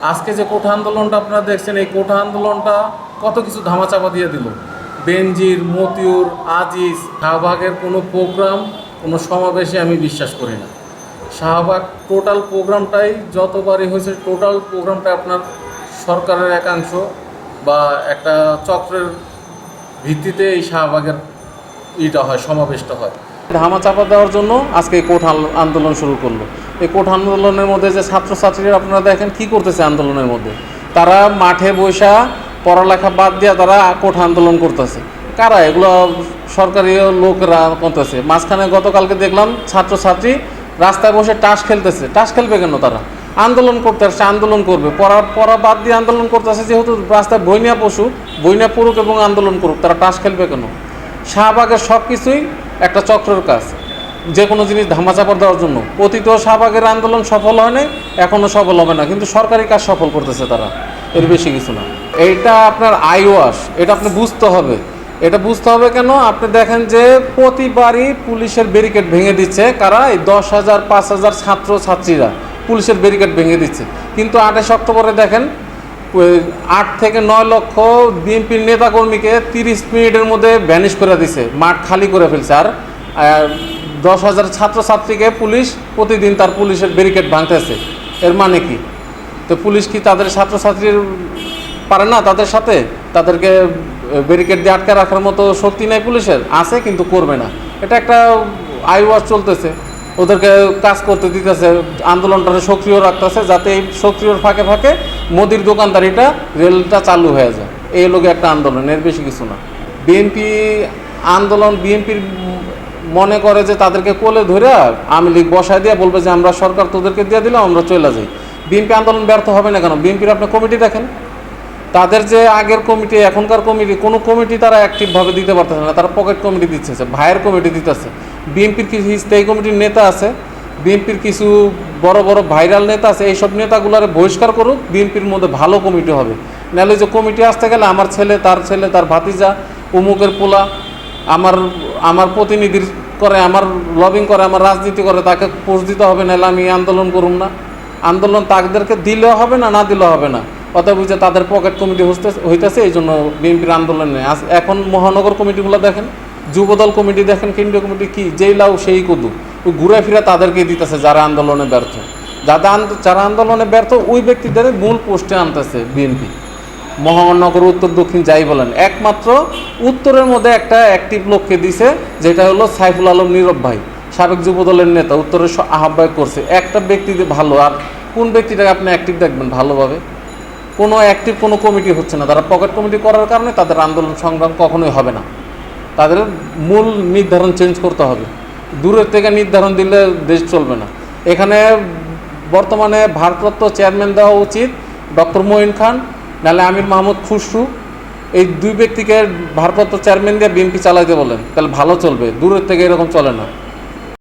আজকে যে কোঠা আন্দোলনটা আপনারা দেখছেন, এই কোঠা আন্দোলনটা কত কিছু ধামাচাপা দিয়ে দিল। বেনজির, মতিউর, আজিজ, শাহবাগের কোনো প্রোগ্রাম, কোনো সমাবেশে আমি বিশ্বাস করি না। শাহবাগ টোটাল প্রোগ্রামটাই যতবারই হয়েছে, টোটাল প্রোগ্রামটা আপনার সরকারের একাংশ বা একটা চক্রের ভিত্তিতে এই শাহবাগের হয়, সমাবেশটা হয়। ধামাচাপা দেওয়ার জন্য আজকে এই কোঠা আন্দোলন শুরু করলো। এই কোঠা আন্দোলনের মধ্যে যে ছাত্রছাত্রীরা আপনারা দেখেন কি করতেছে আন্দোলনের মধ্যে, তারা মাঠে বসা পড়ালেখা বাদ দিয়ে তারা কোঠা আন্দোলন করতেছে। কারা এগুলো? সরকারি লোকরা করতেছে। মাঝখানে গতকালকে দেখলাম ছাত্রছাত্রী রাস্তায় বসে টাস খেলতেছে। টাস খেলবে কেন? তারা আন্দোলন করতে আসছে, আন্দোলন করবে। পড়া বাদ দিয়ে আন্দোলন করতেছে, যেহেতু রাস্তায় বইনিয়া পশু, বইনিয়া পড়ুক এবং আন্দোলন করুক, তারা টাস খেলবে কেন? শাহবাগের সব কিছুই একটা চক্রের কাজ, যে কোনো জিনিস ধামাচাপা দেওয়ার জন্য। অতীত শাহবাগের আন্দোলন সফল হয় নাই, এখনও সফল হবে না, কিন্তু সরকারি কাজ সফল করতেছে তারা, এর বেশি কিছু না। এইটা আপনার আইওয়াস, এটা আপনি বুঝতে হবে। এটা বুঝতে হবে কেন? আপনি দেখেন যে প্রতিবারই পুলিশের ব্যারিকেড ভেঙে দিচ্ছে কারা? এই 10,000 5,000 ছাত্রছাত্রীরা পুলিশের ব্যারিকেড ভেঙে দিচ্ছে। কিন্তু 28 অক্টোবরে দেখেন 8 থেকে 9 লক্ষ বিএনপির নেতাকর্মীকে 30 মিনিটের মধ্যে ভ্যানিশ করে দিছে, মাঠ খালি করে ফেলছে। আর 10,000 ছাত্রছাত্রীকে পুলিশ প্রতিদিন তার পুলিশের ব্যারিকেড ভাঙতেছে। এর মানে কি? তো পুলিশ কি তাদের ছাত্রছাত্রীর পারে না? তাদের সাথে তাদেরকে ব্যারিকেড দিয়ে আটকে রাখার মতো শক্তি নেই পুলিশের? আছে, কিন্তু করবে না। এটা একটা আইওয়াশ চলতেছে, ওদেরকে কাজ করতে দিতেছে, আন্দোলনটা সক্রিয় রাখতেছে, যাতে এই সক্রিয়র ফাঁকে ফাঁকে মোদির দোকানদারিটা, রেলটা চালু হয়ে যায়। এই লোকে একটা আন্দোলন, এর বেশি কিছু না। বিএনপি আন্দোলন, বিএনপির মনে করে যে তাদেরকে কোলে ধরে আওয়ামী লীগ বসায় দিয়ে বলবে যে আমরা সরকার তোদেরকে দিয়ে দিলাম, আমরা চলে যাই। বিএনপি আন্দোলন ব্যর্থ হবে না কেন? বিএনপির আপনি কমিটি দেখেন, তাদের যে আগের কমিটি, এখনকার কমিটি, কোনো কমিটি তারা অ্যাক্টিভভাবে দিতে পারতেছে না। তারা পকেট কমিটি দিচ্ছে, ভাইয়ের কমিটি দিতেছে। বিএনপির কিছু স্থায়ী কমিটির নেতা আছে, বিএনপির কিছু বড় বড় ভাইরাল নেতা আছে, এইসব নেতাগুলোর বহিষ্কার করুক, বিএনপির মধ্যে ভালো কমিটি হবে। নাহলে যে কমিটি আসতে গেলে আমার ছেলে, তার ভাতিজা, অমুকের পোলা আমার প্রতিনিধির করে, আমার লবিং করে, আমার রাজনীতি করে, তাকে পোস্ট দিতে হবে, নাহলে আমি আন্দোলন করুম না। আন্দোলন তাদেরকে দিলেও হবে না, না দিলেও হবে না। অতএব বুঝে তাদের পকেট কমিটি হইতেছে, এই জন্য বিএনপির আন্দোলনে এখন মহানগর কমিটিগুলো দেখেন, যুবদল কমিটি দেখেন, কেন্দ্রীয় কমিটি কি যেই লাউ সেই কদু, ওই ঘুরে ফিরে তাদেরকে দিতেছে যারা আন্দোলনে ব্যর্থ। যারা আন্দোলনে ব্যর্থ ওই ব্যক্তিদের মূল পোস্টে আনতেছে বিএনপি। মহানগর, উত্তর, দক্ষিণ যাই বলেন, একমাত্র উত্তরের মধ্যে একটা অ্যাক্টিভ লোককে দিছে, যেটা হলো সাইফুল আলম নীরব ভাই, সাবেক যুবদলের নেতা, উত্তরের আহ্বায়ক করছে। একটা ব্যক্তি ভালো, আর কোন ব্যক্তিটাকে আপনি অ্যাক্টিভ দেখবেন ভালোভাবে? কোনো অ্যাক্টিভ কোনো কমিটি হচ্ছে না। তারা পকেট কমিটি করার কারণে তাদের আন্দোলন সংগ্রাম কখনোই হবে না। তাদের মূল নির্ধারণ চেঞ্জ করতে হবে। দূরের থেকে নির্ধারণ দিলে দেশ চলবে না। এখানে বর্তমানে ভারপ্রাপ্ত চেয়ারম্যান দেওয়া উচিত ডক্টর মঈন খান, নাহলে আমির মাহমুদ খুসরু। এই দুই ব্যক্তিকে ভারপ্রাপ্ত চেয়ারম্যান দিয়ে বিএনপি চালাইতে বলেন, তাহলে ভালো চলবে। দূরের থেকে এরকম চলে না।